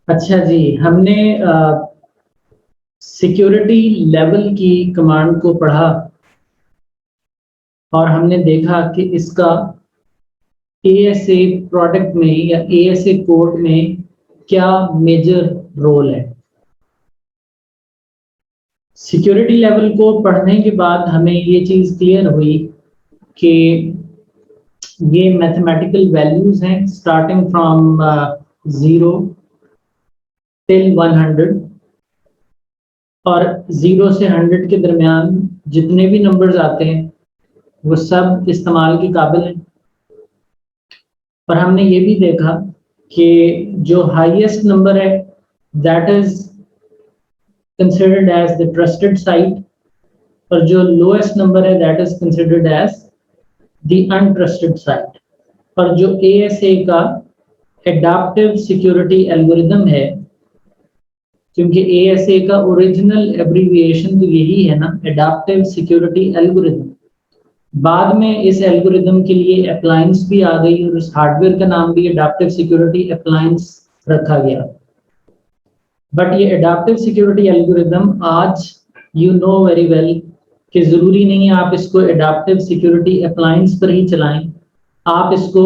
अच्छा जी, हमने security level की कमांड को पढ़ा और हमने देखा कि इसका एएसए प्रोडक्ट में या एएसए कोड में क्या मेजर रोल है। सिक्योरिटी लेवल को पढ़ने के बाद हमें ये चीज़ क्लियर हुई कि ये मैथमेटिकल वैल्यूज हैं स्टार्टिंग फ्रॉम 0 टिल 100 और 0 से 100 के दरमियान जितने भी नंबर्स आते हैं वो सब इस्तेमाल के काबिल हैं। और हमने ये भी देखा कि जो हाईएस्ट नंबर है that is considered as the trusted site और जो लोएस्ट नंबर है that is considered as the untrusted site. और जो एएसए का एडाप्टिव सिक्योरिटी एल्गोरिदम है, क्योंकि एएसए का ओरिजिनल एब्रीविएशन तो यही है ना, एडाप्टिव सिक्योरिटी एल्गोरिदम। बाद में इस एल्गोरिदम के लिए अप्लायंस भी आ गई और उस हार्डवेयर का नाम भी एडाप्टिव सिक्योरिटी अप्लायंस रखा गया। बट ये एडाप्टिव सिक्योरिटी एल्गोरिदम आज यू नो वेरी वेल कि जरूरी नहीं है आप इसको एडाप्टिव सिक्योरिटी अप्लायंस पर ही चलाएं, आप इसको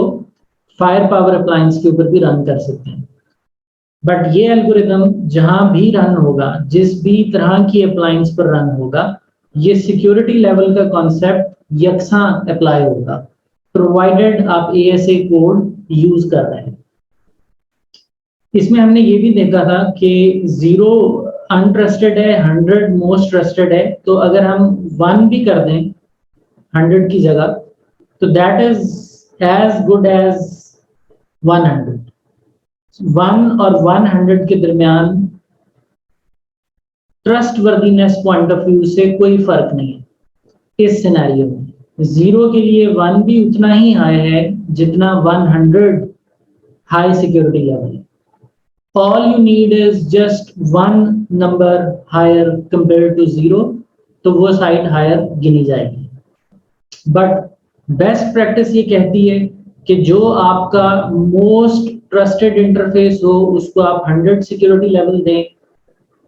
फायर पावर अप्लायंस के ऊपर भी रन कर सकते हैं। बट ये एल्गोरिदम जहां भी रन होगा, जिस भी तरह की अप्लायंस पर रन होगा, ये सिक्योरिटी लेवल का कॉन्सेप्ट यकसा अप्लाई होगा, प्रोवाइडेड आप एएसए कोड यूज कर रहे हैं। इसमें हमने ये भी देखा था कि 0 अनट्रस्टेड है, 100 मोस्ट ट्रस्टेड है, तो अगर हम 1 भी कर दें 100 की जगह तो that is as good as 100। 1 और 100 के दरमियान trustworthiness point of view से कोई फर्क नहीं है। इस सिनेरियो में 0 के लिए 1 भी उतना ही हाई है जितना 100 हाई सिक्योरिटी लेवल है। All you need is just one number higher compared to 0, तो वो साइट हायर गिनी जाएगी। बट बेस्ट प्रैक्टिस ये कहती है कि जो आपका मोस्ट ट्रस्टेड इंटरफेस हो उसको आप 100 सिक्योरिटी लेवल दें,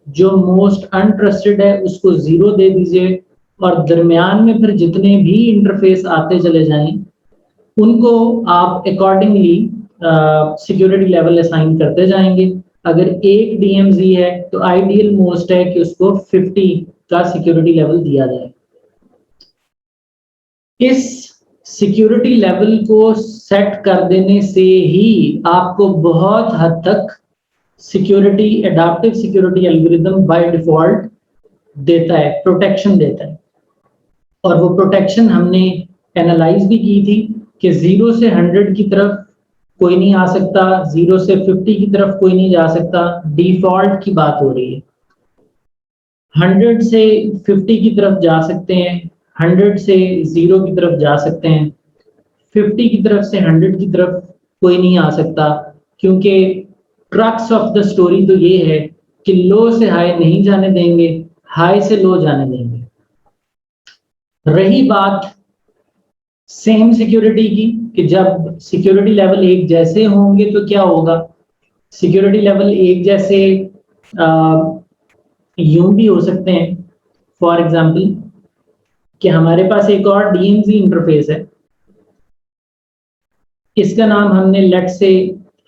जो मोस्ट अनट्रस्टेड है उसको 0 दे दीजिए और दरमियान में फिर जितने भी इंटरफेस आते चले जाएं उनको आप अकॉर्डिंगली सिक्योरिटी लेवल असाइन करते जाएंगे। अगर एक डीएमजी है तो आइडियल मोस्ट है कि उसको 50 का सिक्योरिटी लेवल दिया जाए। इस सिक्योरिटी लेवल को सेट कर देने से ही आपको बहुत हद तक security adaptive security algorithm by default देता है, प्रोटेक्शन देता है। और वो प्रोटेक्शन हमने एनालाइज भी की थी कि 0 से 100 की तरफ कोई नहीं आ सकता, 0 से 50 की तरफ कोई नहीं जा सकता, डिफॉल्ट की बात हो रही है। 100 से 50 की तरफ जा सकते हैं, 100 से 0 की तरफ जा सकते हैं, 50 की तरफ से 100 की तरफ कोई नहीं आ सकता, क्योंकि क्रक्स ऑफ द स्टोरी तो ये है कि लो से हाई नहीं जाने देंगे, हाई से लो जाने देंगे। रही बात सेम सिक्योरिटी की कि जब सिक्योरिटी लेवल एक जैसे होंगे तो क्या होगा। सिक्योरिटी लेवल एक जैसे यूं भी हो सकते हैं, फॉर एग्जांपल कि हमारे पास एक और डीएमजी इंटरफेस है, इसका नाम हमने लेट से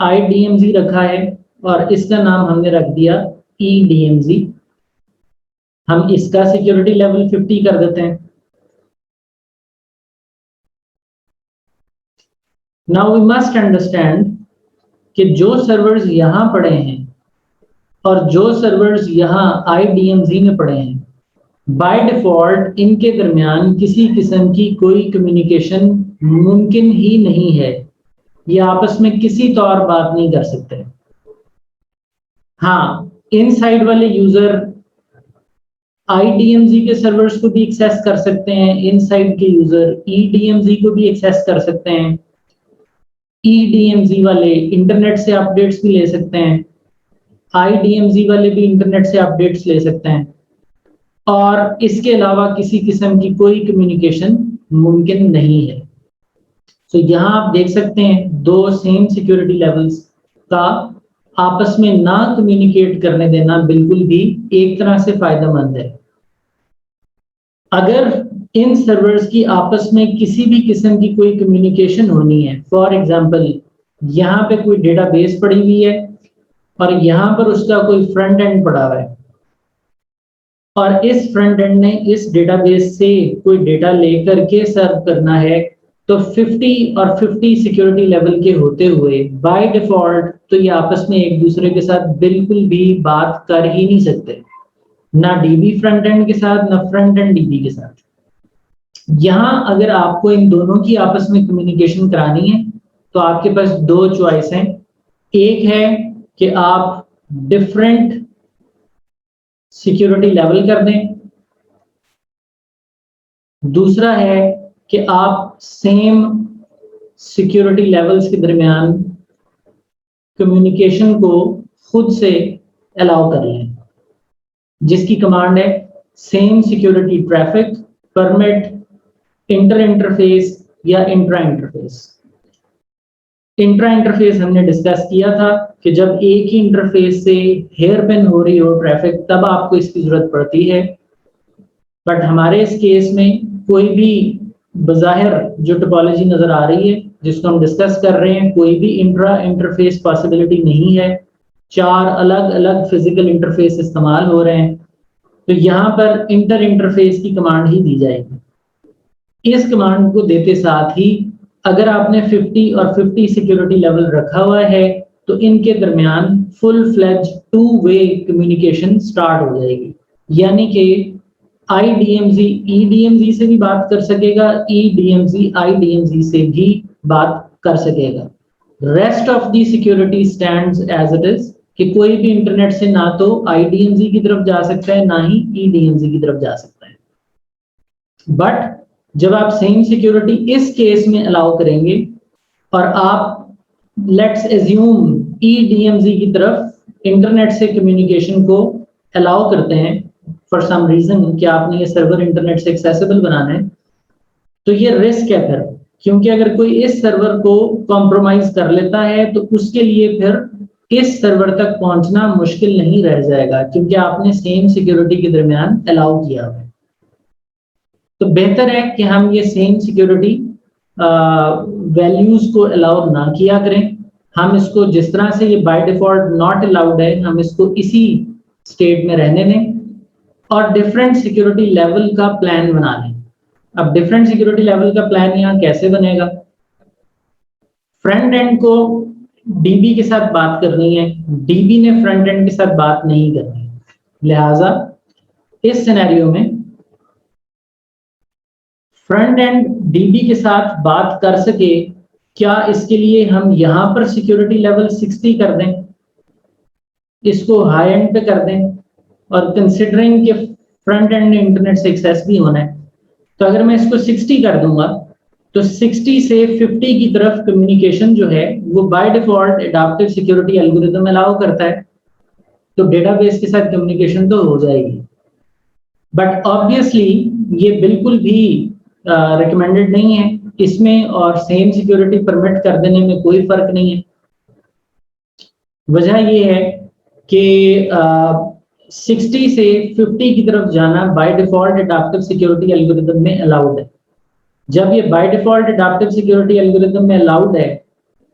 IDMZ रखा है और इसका नाम हमने रख दिया EDMZ। हम इसका सिक्योरिटी लेवल 50 कर देते हैं। नाउ वी मस्ट अंडरस्टैंड कि जो सर्वर्स यहां पड़े हैं और जो सर्वर्स यहां IDMZ में पड़े हैं, बाय डिफॉल्ट इनके दरमियान किसी किस्म की कोई कम्युनिकेशन मुमकिन ही नहीं है। ये आपस में किसी तौर बात नहीं कर सकते। हाँ, इनसाइड वाले यूजर IDMZ के सर्वर्स को भी एक्सेस कर सकते हैं, इनसाइड के यूजर EDMZ को भी एक्सेस कर सकते हैं। EDMZ वाले इंटरनेट से अपडेट्स भी ले सकते हैं, IDMZ वाले भी इंटरनेट से अपडेट्स ले सकते हैं, और इसके अलावा किसी किस्म की कोई कम्युनिकेशन मुमकिन नहीं है। तो यहाँ आप देख सकते हैं दो सेम सिक्योरिटी लेवल्स का आपस में ना कम्युनिकेट करने देना बिल्कुल भी एक तरह से फायदेमंद है। अगर इन सर्वर्स की आपस में किसी भी किस्म की कोई कम्युनिकेशन होनी है, फॉर एग्जांपल यहाँ पे कोई डेटाबेस पड़ी हुई है और यहाँ पर उसका कोई फ्रंट एंड पड़ा हुआ है और इस फ्रंट एंड ने इस डेटाबेस से कोई डेटा लेकर के सर्व करना है, तो 50 और 50 सिक्योरिटी लेवल के होते हुए बाय डिफॉल्ट तो ये आपस में एक दूसरे के साथ बिल्कुल भी बात कर ही नहीं सकते, ना डीबी फ्रंट एंड के साथ, ना फ्रंट एंड डीबी के साथ। यहां अगर आपको इन दोनों की आपस में कम्युनिकेशन करानी है तो आपके पास दो चॉइस हैं। एक है कि आप डिफरेंट सिक्योरिटी लेवल कर दें, दूसरा है कि आप सेम सिक्योरिटी लेवल्स के दरमियान कम्युनिकेशन को खुद से अलाउ कर लें, जिसकी कमांड है same security traffic permit inter interface या इंट्रा इंटरफेस। इंट्रा इंटरफेस हमने डिस्कस किया था कि जब एक ही इंटरफेस से हेयर पिन हो रही हो ट्रैफिक तब आपको इसकी जरूरत पड़ती है, बट हमारे इस केस में कोई भी बज़ाहिर जो टोपोलॉजी नजर आ रही है जिसको हम डिस्कस कर रहे हैं, कोई भी इंट्रा इंटरफेस पॉसिबिलिटी नहीं है, 4 अलग अलग फिजिकल इंटरफेस इस्तेमाल हो रहे हैं, तो यहाँ पर इंटर इंटरफेस की कमांड ही दी जाएगी। इस कमांड को देते साथ ही अगर आपने 50 और 50 सिक्योरिटी लेवल रखा हुआ है तो इनके दरमियान full fledged two way communication start हो जाएगी, यानी कि IDMZ EDMZ से भी बात कर सकेगा, EDMZ IDMZ से भी बात कर सकेगा। Rest of the security stands as it is कि कोई भी इंटरनेट से ना तो IDMZ की तरफ जा सकता है ना ही EDMZ की तरफ जा सकता है। बट जब आप सेम सिक्योरिटी इस केस में अलाउ करेंगे और आप लेट्स एज्यूम EDMZ की तरफ इंटरनेट से कम्युनिकेशन को अलाउ करते हैं फॉर सम रीजन कि आपने ये सर्वर इंटरनेट से एक्सेसिबल बनाना है, तो ये रिस्क है फिर, क्योंकि अगर कोई इस सर्वर को कॉम्प्रोमाइज कर लेता है तो उसके लिए फिर इस सर्वर तक पहुंचना मुश्किल नहीं रह जाएगा, क्योंकि आपने सेम सिक्योरिटी के दरमियान अलाउ किया है। तो बेहतर है कि हम ये सेम सिक्योरिटी वैल्यूज को अलाउ ना किया करें, हम इसको जिस तरह से ये बाय डिफॉल्ट नॉट अलाउड है हम इसको इसी स्टेट में रहने दें और डिफरेंट सिक्योरिटी लेवल का प्लान बना लें। अब डिफरेंट सिक्योरिटी लेवल का प्लान यहाँ कैसे बनेगा? फ्रंट एंड को डीबी के साथ बात करनी है, डीबी ने फ्रंट एंड के साथ बात नहीं करनी, लिहाजा इस सिनेरियो में फ्रंट एंड डीबी के साथ बात कर सके, क्या इसके लिए हम यहां पर सिक्योरिटी लेवल 60 कर दें, इसको हाई एंड पे कर दें और कंसिडरिंग कि फ्रंट एंड इंटरनेट से एक्सेस भी होना है, तो अगर मैं इसको 60 कर दूंगा तो 60 से 50 की तरफ कम्युनिकेशन जो है वो by default adaptive security algorithm allow करता है, तो डेटाबेस के साथ कम्युनिकेशन तो हो जाएगी। बट ऑब्वियसली ये बिल्कुल भी रिकमेंडेड नहीं है इसमें, और सेम सिक्योरिटी परमिट कर देने में कोई फर्क नहीं है। वजह ये है कि 60 से 50 की तरफ जाना by default adaptive security algorithm में अलाउड है। जब ये by default adaptive security algorithm में अलाउड है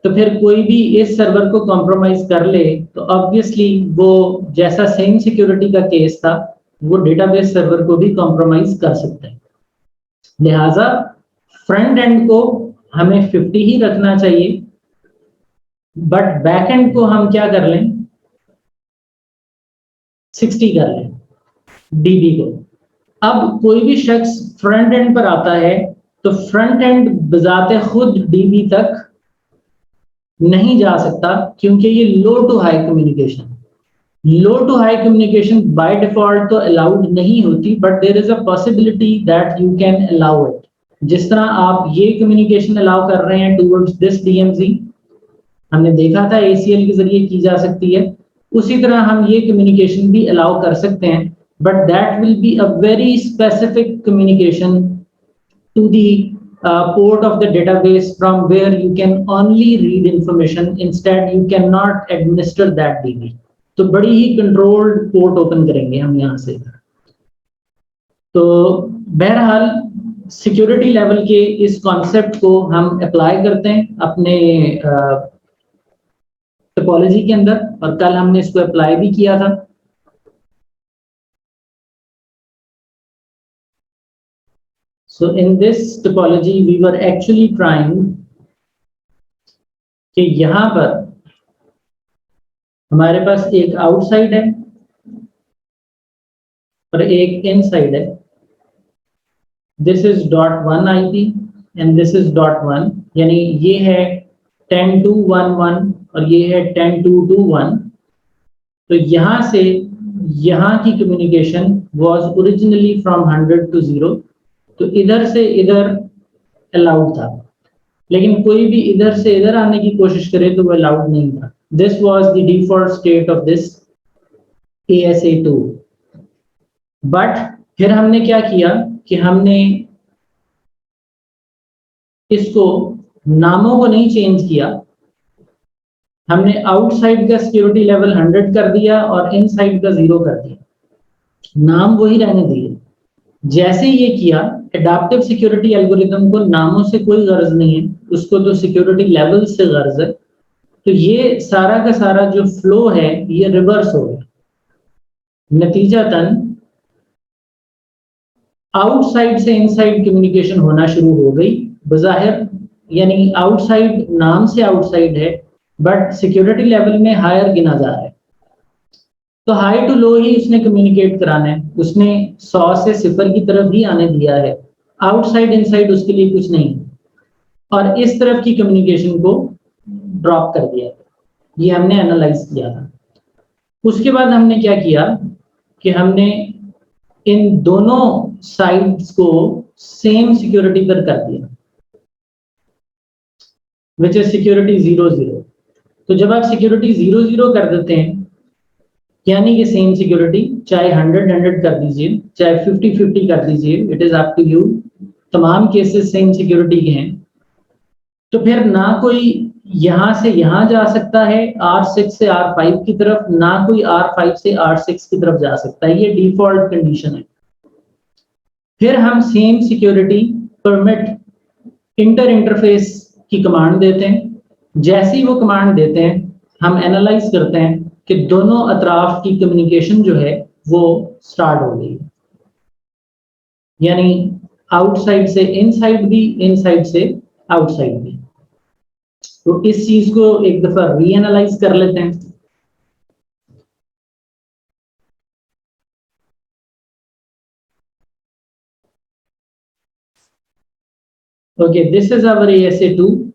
तो फिर कोई भी इस सर्वर को कॉम्प्रोमाइज कर ले तो ऑब्वियसली वो जैसा सेम सिक्योरिटी का केस था वो डेटाबेस सर्वर को भी कॉम्प्रोमाइज कर सकता है। लिहाजा फ्रंट एंड को हमें 50 ही रखना चाहिए, बट बैक एंड को हम क्या कर लें, 60 कर लें डीबी को। अब कोई भी शख्स फ्रंट एंड पर आता है तो फ्रंट एंड बजाते खुद डीबी तक नहीं जा सकता, क्योंकि ये low to high communication by default तो अलाउड नहीं होती, but there is a possibility that you can allow it. जिस तरह आप ये कम्युनिकेशन अलाउ कर रहे हैं टुवर्ड्स दिस DMZ, हमने देखा था ACL के जरिए की जा सकती है, उसी तरह हम ये कम्युनिकेशन भी अलाउ कर सकते हैं, but that will be a very specific communication to the port of the database from where you can only read information, instead you cannot administer that DB. तो बड़ी ही कंट्रोल्ड पोर्ट ओपन करेंगे हम यहाँ से। तो बहरहाल सिक्योरिटी लेवल के इस कॉन्सेप्ट को हम अप्लाई करते हैं अपने टोपोलॉजी के अंदर, और कल हमने इसको अप्लाई भी किया था। So in this topology we were actually trying कि यहाँ पर हमारे पास एक आउटसाइड है और एक इनसाइड है। This is .1 IP and this is .1, यानी ये है 10.2.1.1 और ये है 10.2.2.1। तो यहाँ से यहाँ की communication was originally from 100 to 0, तो इधर से इधर अलाउड था, लेकिन कोई भी इधर से इधर आने की कोशिश करे तो वो अलाउड नहीं था। This was the default state of this ASA2। But फिर हमने क्या किया कि हमने इसको नामों को नहीं चेंज किया, हमने आउटसाइड का सिक्योरिटी लेवल 100 कर दिया और इनसाइड का 0 कर दिया, नाम वही रहने दिए। जैसे ये किया, एडाप्टिव सिक्योरिटी एल्गोरिथम को नामों से कोई गर्ज नहीं है, उसको तो सिक्योरिटी लेवल से गर्ज है। तो ये सारा का सारा जो फ्लो है ये रिवर्स हो गया। नतीजतन आउटसाइड से इनसाइड कम्युनिकेशन होना शुरू हो गई। बज़ाहिर यानी आउटसाइड नाम से आउटसाइड है, बट सिक्योरिटी लेवल में हायर गिना जा रहा है। तो हाई टू लो ही उसने कम्युनिकेट कराना है, उसने 100 से 0 की तरफ ही आने दिया है, आउटसाइड इनसाइड उसके लिए कुछ नहीं। और इस तरफ की कम्युनिकेशन को ड्रॉप कर दिया, ये हमने एनालाइज किया था। उसके बाद हमने क्या किया कि हमने इन दोनों साइड्स को सेम सिक्योरिटी पर कर दिया, विच इज सिक्योरिटी 0-0। तो जब आप सिक्योरिटी 0-0 कर देते हैं, यानी कि सेम सिक्योरिटी, चाहे 100-100 कर दीजिए, चाहे 50-50 कर दीजिए, it is up to you, तमाम केसेस सेम सिक्योरिटी के हैं। तो फिर ना कोई यहां से यहां जा सकता है R6 से R5 की तरफ, ना कोई R5 से R6 की तरफ जा सकता है, ये डिफॉल्ट कंडीशन है। फिर हम same security permit inter interface की कमांड देते हैं। जैसे ही वो कमांड देते हैं, हम एनालाइज करते हैं कि दोनों अतराफ की कम्युनिकेशन जो है वो स्टार्ट हो गई, यानी आउटसाइड से इनसाइड भी, इनसाइड से आउटसाइड भी। तो इस चीज को एक दफा रीएनालाइज कर लेते हैं। Okay, this is our ASA2।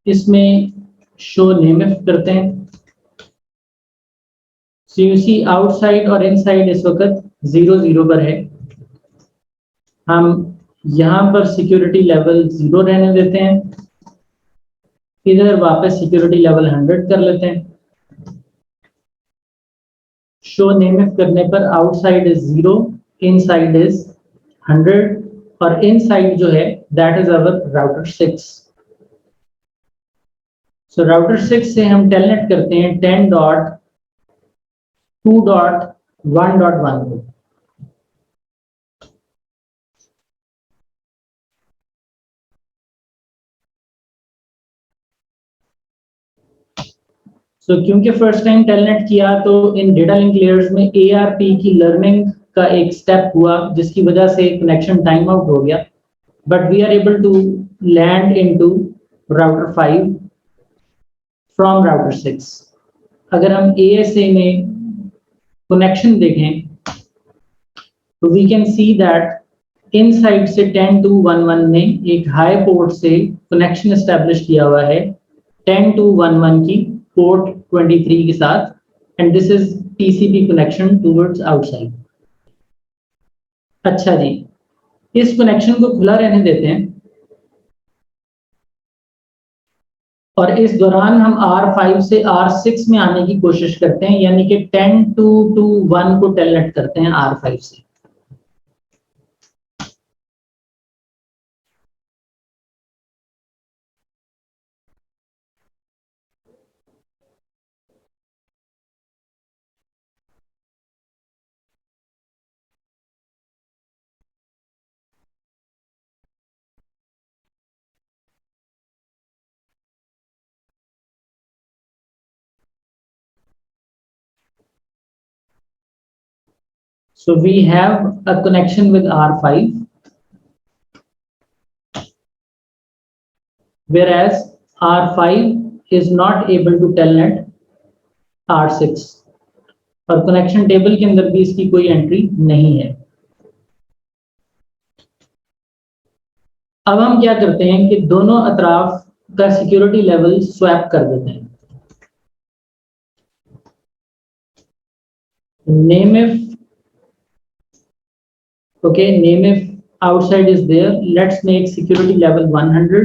इसमें शो नेम इफ करते हैं। सो यू सी आउटसाइड और इनसाइड इस वक्त 0-0 पर है। हम यहां पर सिक्योरिटी लेवल 0 रहने देते हैं, इधर वापस सिक्योरिटी लेवल 100 कर लेते हैं। शो नेम इफ करने पर आउटसाइड इज 0, इनसाइड इज 100, और इनसाइड जो है that is our router 6। So router 6 से हम टेलनेट करते हैं 10.2.1.1 को। So, क्योंकि फर्स्ट टाइम टेलनेट किया तो इन डेटा लिंक लेयर्स में ARP की लर्निंग का एक स्टेप हुआ, जिसकी वजह से कनेक्शन टाइम आउट हो गया। But we are able to land into router 5 from router 6। अगर हम ASA में कनेक्शन देखें तो we can see that inside से 10.2.1.1 ने एक हाई पोर्ट से कनेक्शन एस्टेब्लिश किया हुआ है 10.2.1.1 की पोर्ट 23 के साथ, and this is TCP connection towards outside. अच्छा जी, इस कनेक्शन को खुला रहने देते हैं और इस दौरान हम R5 से R6 में आने की कोशिश करते हैं, यानी कि 10 to 1 को टेलनेट करते हैं R5 से। So we have a connection with R5, whereas R5 is not able to telnet R6, और कनेक्शन टेबल के अंदर भी इसकी कोई एंट्री नहीं है। अब हम क्या करते हैं कि दोनों अतराफ का सिक्योरिटी लेवल स्वैप कर देते हैं। Nemif, okay, Nemif outside is there. Let's make security level 100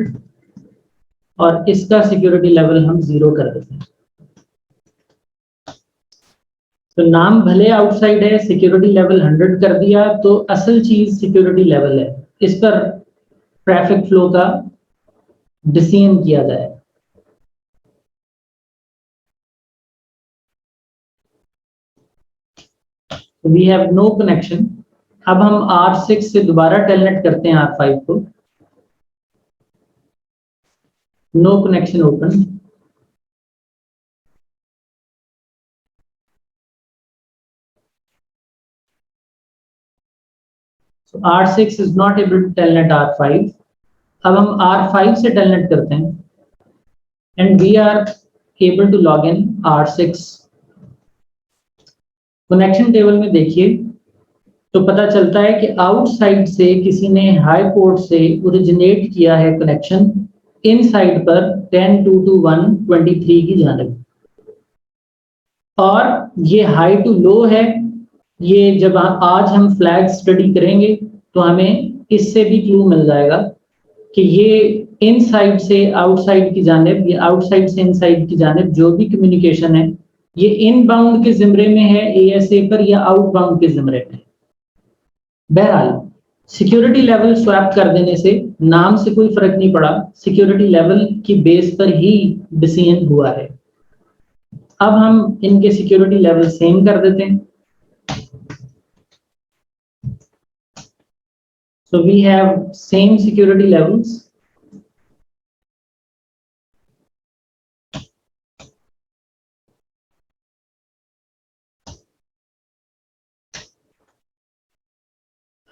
और इसका सिक्योरिटी लेवल हम 0 कर देते हैं। तो नाम भले आउटसाइड है, सिक्योरिटी लेवल 100 कर दिया, तो असल चीज सिक्योरिटी लेवल है। इस पर ट्रैफिक फ्लो का डिसीजन किया जाए। We have no connection. अब हम R6 से दोबारा टेलनेट करते हैं R5 को। No connection open. So R6 is not able to telnet R5. अब हम R5 से टेलनेट करते हैं and we are able to log in R6। Connection table में देखिए तो पता चलता है कि आउटसाइड से किसी ने हाई पोर्ट से ओरिजिनेट किया है कनेक्शन इनसाइड पर 10.2.1.23 की जानिब, और ये हाई टू लो है। ये जब आज हम फ्लैग स्टडी करेंगे तो हमें इससे भी क्लू मिल जाएगा कि ये इनसाइड से आउटसाइड की जानिब या आउटसाइड से इनसाइड की जानिब जो भी कम्युनिकेशन है, ये इनबाउंड के जिम्रे में है ASA पर या आउटबाउंड के जिम्रे में। बहरहाल सिक्योरिटी लेवल स्वैप कर देने से नाम से कोई फर्क नहीं पड़ा, सिक्योरिटी लेवल की बेस पर ही डिसीजन हुआ है। अब हम इनके सिक्योरिटी लेवल सेम कर देते हैं। So we have same security levels.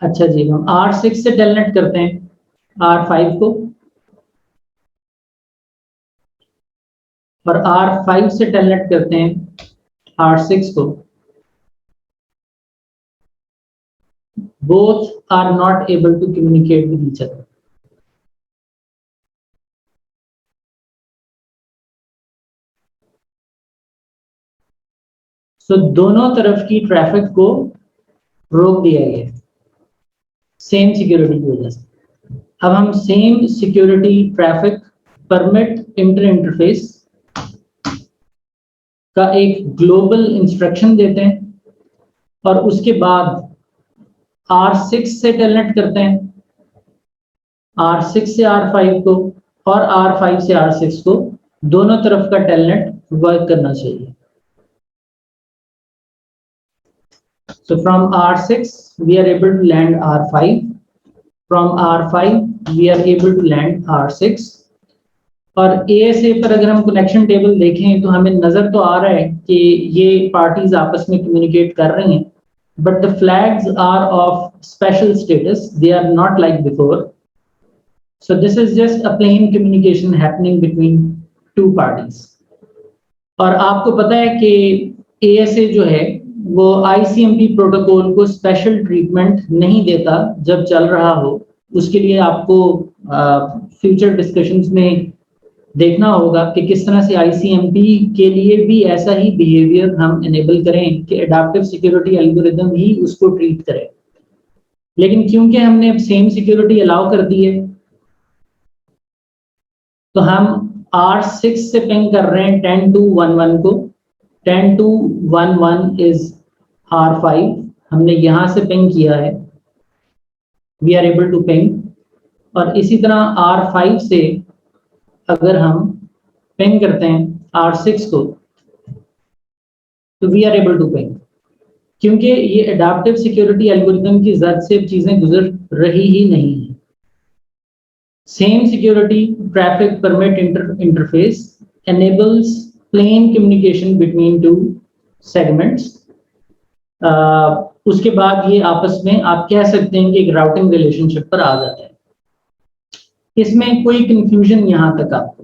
अच्छा जी, हम R6 से टेलनेट करते हैं R5 को और R5 से टेलनेट करते हैं R6 को। Both are not able to communicate with each other. So दोनों तरफ की ट्रैफिक को रोक दिया गया सेम सिक्योरिटी की वजह से। अब हम same security traffic permit inter interface का एक ग्लोबल इंस्ट्रक्शन देते हैं और उसके बाद R6 से टेलनेट करते हैं, R6 से R5 को और R5 से R6 को। दोनों तरफ का टेलनेट वर्क करना चाहिए। So from R6 we are able to land R5, from R5 we are able to land R6। और ASA पर अगर हम कनेक्शन टेबल देखें तो हमें नजर तो आ रहा है कि ये पार्टीज आपस में कम्युनिकेट कर रही हैं, but the flags are of special status, they are not like before। So this is just a plain communication happening between two parties। और आपको पता है कि ASA जो है वो ICMP प्रोटोकॉल को स्पेशल ट्रीटमेंट नहीं देता जब चल रहा हो। उसके लिए आपको फ्यूचर डिस्कशंस में देखना होगा कि किस तरह से ICMP के लिए भी ऐसा ही बिहेवियर हम एनेबल करें कि एडाप्टिव सिक्योरिटी एल्गोरिदम ही उसको ट्रीट करे। लेकिन क्योंकि हमने सेम सिक्योरिटी अलाउ कर दी है तो हम R6 से पिंग कर रहे हैं 10 to 11 को, 10 to 11 इज R5, हमने यहां से पिंग किया है, we are able to ping. और इसी तरह R5 से अगर हम पिंग करते हैं R6 को तो we are able to ping, क्योंकि ये एडाप्टिव सिक्योरिटी एल्गोरिथम की जद से चीजें गुजर रही ही नहीं है। Same security traffic permit interface enables plain communication between two segments। उसके बाद ये आपस में आप कह सकते हैं कि एक राउटिंग रिलेशनशिप पर आ जाता है। इसमें कोई कंफ्यूजन यहाँ तक आपको